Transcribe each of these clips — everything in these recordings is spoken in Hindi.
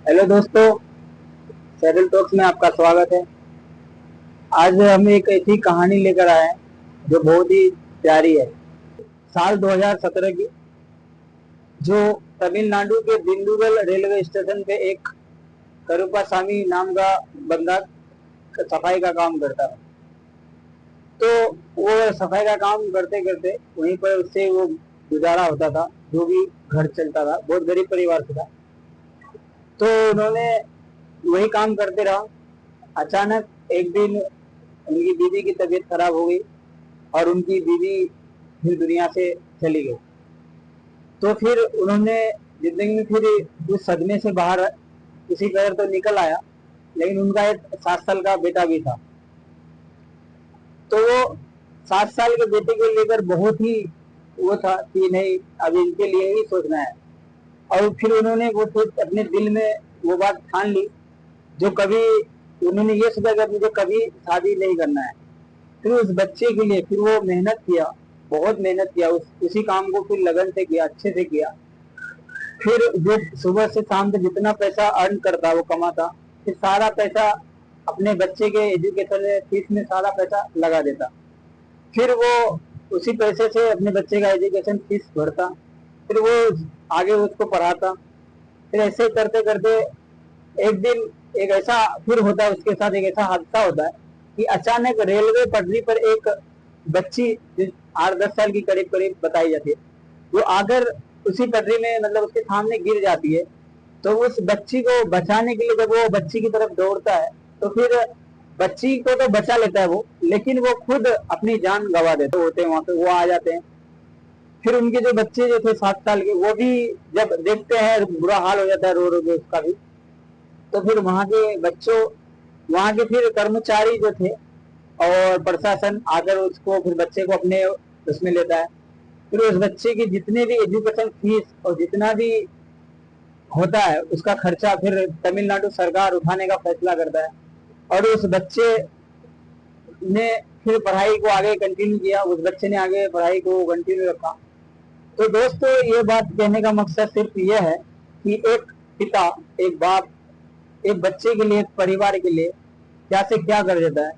हेलो दोस्तों, सैरल टॉक्स में आपका स्वागत है। आज हम एक ऐसी कहानी लेकर आए हैं जो बहुत ही प्यारी है। साल 2017 की, जो तमिलनाडु के दिंडुगल रेलवे स्टेशन पे एक करुपासामी नाम का बंदा सफाई का काम करता था। तो वो सफाई का काम करते करते वहीं पर उससे वो गुजारा होता था, जो भी घर चलता था। बहुत गरीब परिवार से था। तो उन्होंने वही काम करते रहा। अचानक एक दिन उनकी बीवी की तबीयत खराब हो गई और उनकी बीवी फिर दुनिया से चली गई। तो फिर उन्होंने जिंदगी में फिर उस सदमे से बाहर किसी तरह तो निकल आया, लेकिन उनका एक 7 साल का बेटा भी था। तो वो 7 साल के बेटे को लेकर बहुत ही वो था कि नहीं, अब इनके लिए ही सोचना है। और फिर उन्होंने वो सोच अपने दिल में वो बात ठान ली, जो कभी उन्होंने ये सोचा कि मुझे कभी शादी नहीं करना है। फिर उस बच्चे के लिए फिर वो मेहनत किया, बहुत मेहनत किया, उसी काम को फिर लगन से किया, अच्छे से किया। फिर जो सुबह से शाम तक जितना पैसा अर्न करता, वो कमाता, फिर सारा पैसा अपने बच्चे के एजुकेशन में, फीस में सारा पैसा लगा देता। फिर वो उसी पैसे से अपने बच्चे का एजुकेशन फीस भरता। फिर वो आगे उसको पढ़ाता। फिर ऐसे करते करते एक दिन एक ऐसा फिर होता है, उसके साथ एक ऐसा हादसा होता है कि अचानक रेलवे पटरी पर एक बच्ची 8-10 साल की करीब करीब बताई जाती है, वो आकर उसी पटरी में मतलब उसके सामने गिर जाती है। तो उस बच्ची को बचाने के लिए जब वो बच्ची की तरफ दौड़ता है, तो फिर बच्ची को तो बचा लेता है वो, लेकिन वो खुद अपनी जान गंवा देते होते हैं। वहां पे वो आ जाते हैं। फिर उनके जो बच्चे जो थे 7 साल के, वो भी जब देखते हैं बुरा हाल हो जाता है रो रो के उसका भी। तो फिर वहां के बच्चों, वहां के फिर कर्मचारी जो थे और प्रशासन आकर उसको, फिर बच्चे को अपने उसमें लेता है। फिर उस बच्चे की जितने भी एजुकेशन फीस और जितना भी होता है उसका खर्चा फिर तमिलनाडु सरकार उठाने का फैसला करता है। और उस बच्चे ने फिर पढ़ाई को आगे कंटिन्यू किया, उस बच्चे ने आगे पढ़ाई को कंटिन्यू रखा। तो दोस्तों, ये बात कहने का मकसद सिर्फ ये है कि एक पिता, एक बाप एक बच्चे के लिए, एक परिवार के लिए क्या से क्या कर देता है।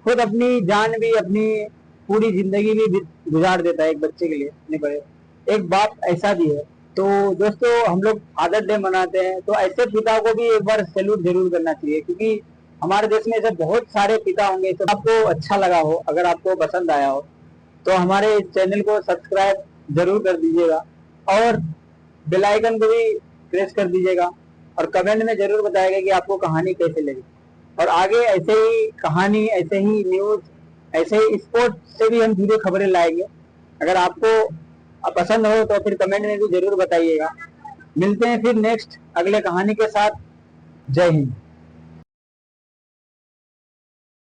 खुद अपनी जान भी, अपनी पूरी जिंदगी भी गुजार देता है एक बच्चे के लिए, अपने बड़े। एक बाप ऐसा भी है। तो दोस्तों, हम लोग फादर डे मनाते हैं, तो ऐसे पिता को भी एक बार सैल्यूट जरूर करना चाहिए, क्योंकि हमारे देश में ऐसे बहुत सारे पिता होंगे। तो आपको अच्छा लगा हो, अगर आपको पसंद आया हो, तो हमारे इस चैनल को सब्सक्राइब जरूर कर दीजिएगा और बेल आइकन को भी प्रेस कर दीजिएगा। और कमेंट में जरूर बताइएगा कि आपको कहानी कैसे लगी। और आगे ऐसे ही कहानी, ऐसे ही न्यूज, ऐसे ही स्पोर्ट्स से भी हम जुड़े खबरें लाएंगे। अगर आपको पसंद हो तो फिर कमेंट में भी जरूर बताइएगा। मिलते हैं फिर नेक्स्ट अगले कहानी के साथ। जय हिंद।